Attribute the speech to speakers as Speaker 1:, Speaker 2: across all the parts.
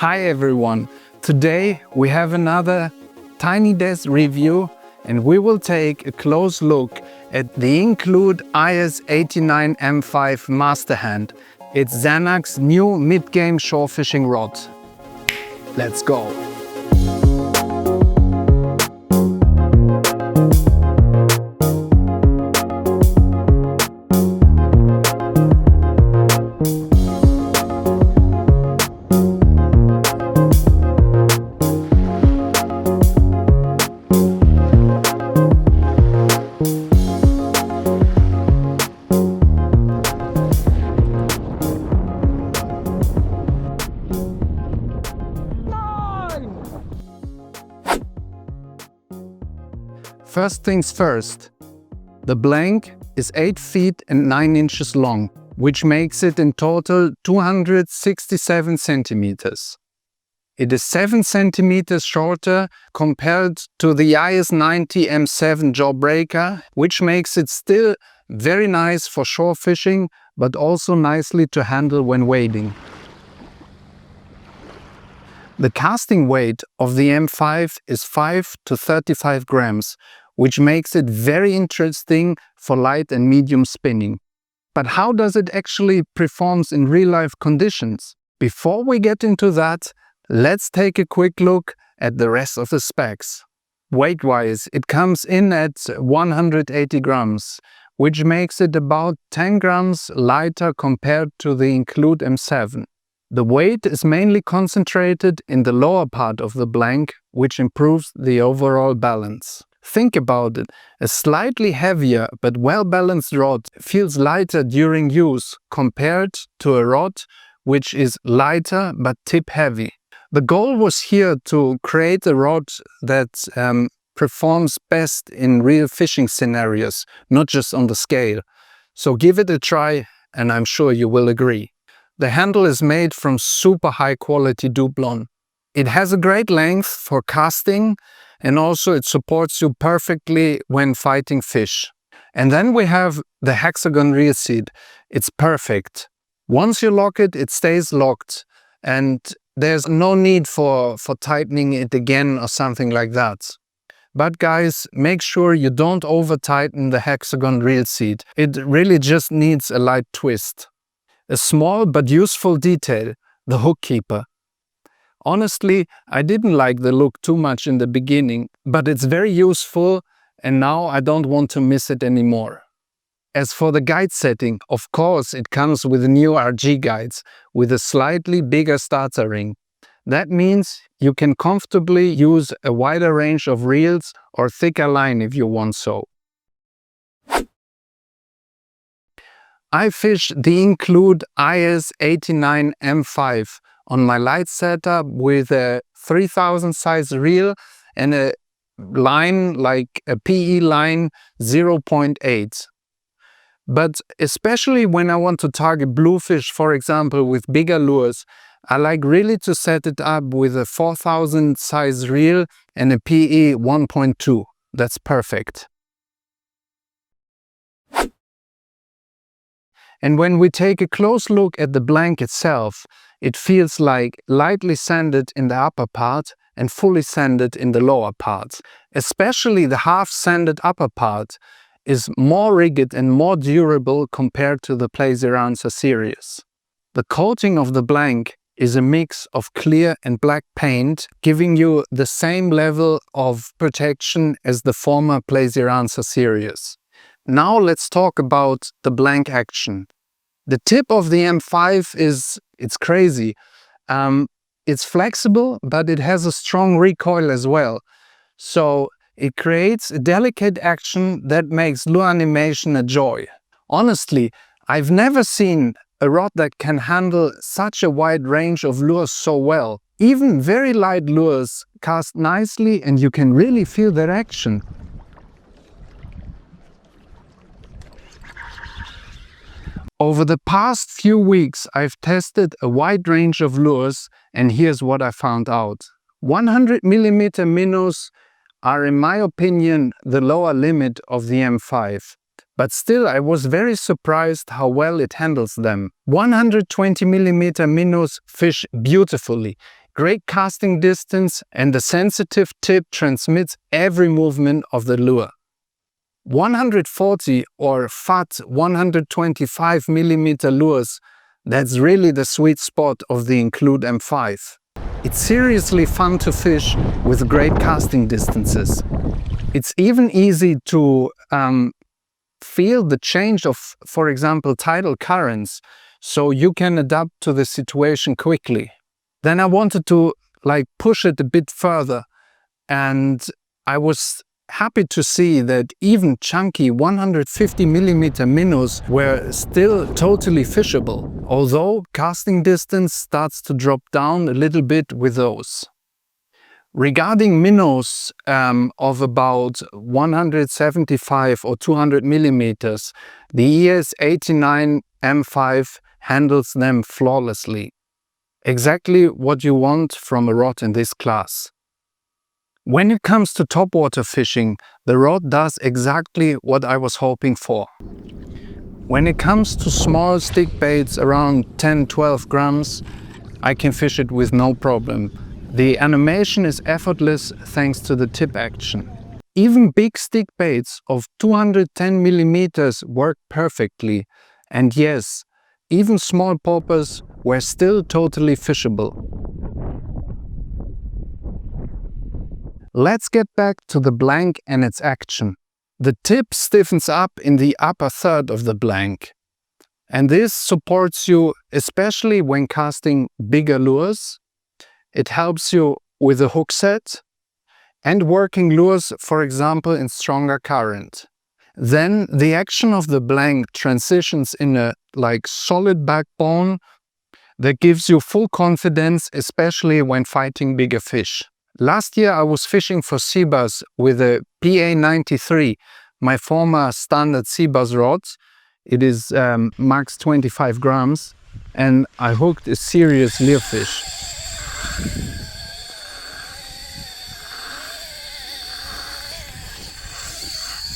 Speaker 1: Hi everyone! Today we have another Tiny Desk review and we will take a close look at the Inqlude IS89-M5 Master Hand. It's ZENAQ's new mid-game shore fishing rod. Let's go! First things first, the blank is 8 feet and 9 inches long, which makes it in total 267 centimeters. It is 7 centimeters shorter compared to the IS90-M7 jawbreaker, which makes it still very nice for shore fishing, but also nicely to handle when wading. The casting weight of the M5 is 5 to 35 grams, which makes it very interesting for light and medium spinning. But how does it actually perform in real-life conditions? Before we get into that, let's take a quick look at the rest of the specs. Weight-wise, it comes in at 180 grams, which makes it about 10 grams lighter compared to the Inqlude M7. The weight is mainly concentrated in the lower part of the blank, which improves the overall balance. Think about it, a slightly heavier but well-balanced rod feels lighter during use compared to a rod which is lighter but tip-heavy. The goal was here to create a rod that performs best in real fishing scenarios, not just on the scale. So give it a try and I'm sure you will agree. The handle is made from super high quality Dublon. It has a great length for casting and also it supports you perfectly when fighting fish. And then we have the Hexagon reel seat. It's perfect. Once you lock it, it stays locked and there's no need for tightening it again or something like that. But guys, make sure you don't over tighten the Hexagon reel seat. It really just needs a light twist. A small but useful detail, the hook keeper. Honestly, I didn't like the look too much in the beginning, but it's very useful and now I don't want to miss it anymore. As for the guide setting, of course it comes with new RG guides with a slightly bigger starter ring. That means you can comfortably use a wider range of reels or thicker line if you want so. I fished the Inqlude IS89-M5 on my light setup with a 3000 size reel and a line like a PE line 0.8. But especially when I want to target bluefish, for example, with bigger lures, I like really to set it up with a 4000 size reel and a PE 1.2. That's perfect. And when we take a close look at the blank itself, it feels like lightly sanded in the upper part and fully sanded in the lower part. Especially the half sanded upper part is more rigid and more durable compared to the Plesioranza series. The coating of the blank is a mix of clear and black paint, giving you the same level of protection as the former Plesioranza series. Now let's talk about the blank action. The tip of the M5 it's crazy. It's flexible, but it has a strong recoil as well. So it creates a delicate action that makes lure animation a joy. Honestly, I've never seen a rod that can handle such a wide range of lures so well. Even very light lures cast nicely and you can really feel their action. Over the past few weeks, I've tested a wide range of lures and here's what I found out. 100mm minnows are, in my opinion, the lower limit of the M5. But still, I was very surprised how well it handles them. 120mm minnows fish beautifully, great casting distance, and the sensitive tip transmits every movement of the lure. 140 or fat 125mm lures, that's really the sweet spot of the Inqlude M5. It's seriously fun to fish with great casting distances. It's even easy to feel the change of, for example, tidal currents, so you can adapt to the situation quickly. Then I wanted to push it a bit further, and I was happy to see that even chunky 150mm minnows were still totally fishable, although casting distance starts to drop down a little bit with those. Regarding minnows of about 175 or 200mm, the ES89-M5 handles them flawlessly. Exactly what you want from a rod in this class. When it comes to topwater fishing, the rod does exactly what I was hoping for. When it comes to small stick baits around 10-12 grams, I can fish it with no problem. The animation is effortless thanks to the tip action. Even big stick baits of 210mm work perfectly, and yes, even small poppers were still totally fishable. Let's get back to the blank and its action. The tip stiffens up in the upper third of the blank, and this supports you especially when casting bigger lures. It helps you with a hook set and working lures, for example, in stronger current. Then the action of the blank transitions in a solid backbone that gives you full confidence, especially when fighting bigger fish. Last year I was fishing for Seabass with a PA93, my former standard Seabass rod. It is max 25 grams, and I hooked a serious Leerfish.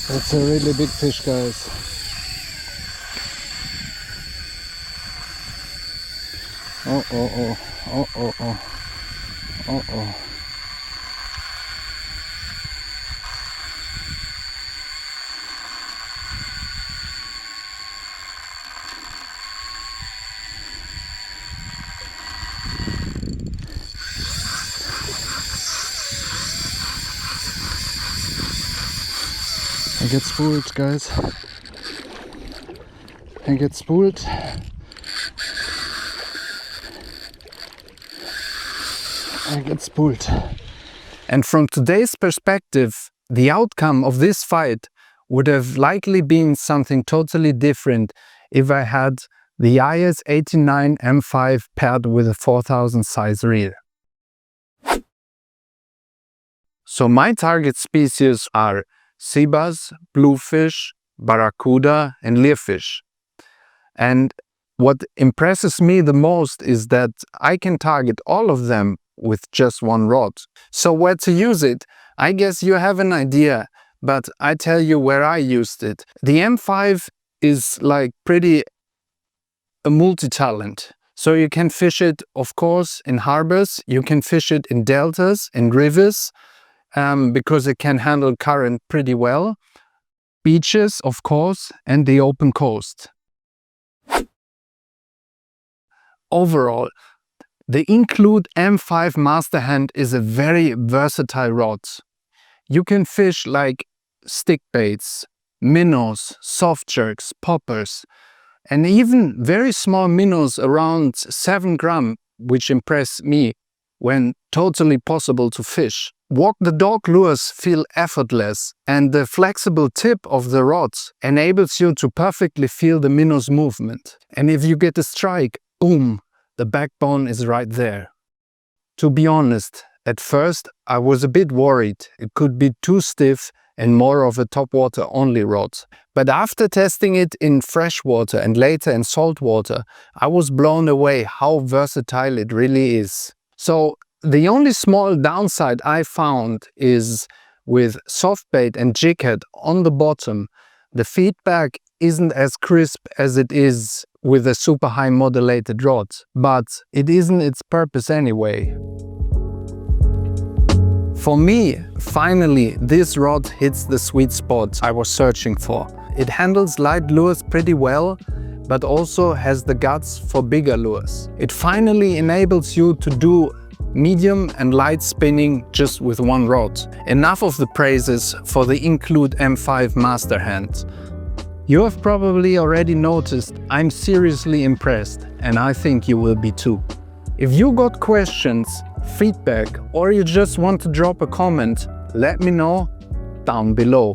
Speaker 1: That's a really big fish, guys. Oh, oh, oh, oh, oh, oh, oh, oh. I get spooled, guys. I get spooled. I get spooled. And from today's perspective, the outcome of this fight would have likely been something totally different if I had the IS89-M5 paired with a 4000 size reel. So my target species are Seabass, Bluefish, Barracuda and Leerfish. And what impresses me the most is that I can target all of them with just one rod. So where to use it? I guess you have an idea, but I tell you where I used it. The M5 is pretty a multi-talent. So you can fish it, of course, in harbors, you can fish it in deltas, in rivers, because it can handle current pretty well, beaches, of course, and the open coast. Overall, the Inqlude M5 Master Hand is a very versatile rod. You can fish stick baits, minnows, soft jerks, poppers, and even very small minnows around 7 grams, which impress me when totally possible to fish. Walk the dog lures feel effortless, and the flexible tip of the rods enables you to perfectly feel the minnow's movement. And if you get a strike, boom, the backbone is right there. To be honest, at first I was a bit worried it could be too stiff and more of a topwater only rod. But after testing it in freshwater and later in saltwater, I was blown away how versatile it really is. So the only small downside I found is with soft bait and jig head on the bottom, the feedback isn't as crisp as it is with a super high modulated rod, but it isn't its purpose anyway. For me, finally, this rod hits the sweet spot I was searching for. It handles light lures pretty well, but also has the guts for bigger lures. It finally enables you to do medium and light spinning just with one rod. Enough of the praises for the Inqlude M5 Master Hand. You have probably already noticed I'm seriously impressed, and I think you will be too. If you got questions, feedback, or you just want to drop a comment, let me know down below.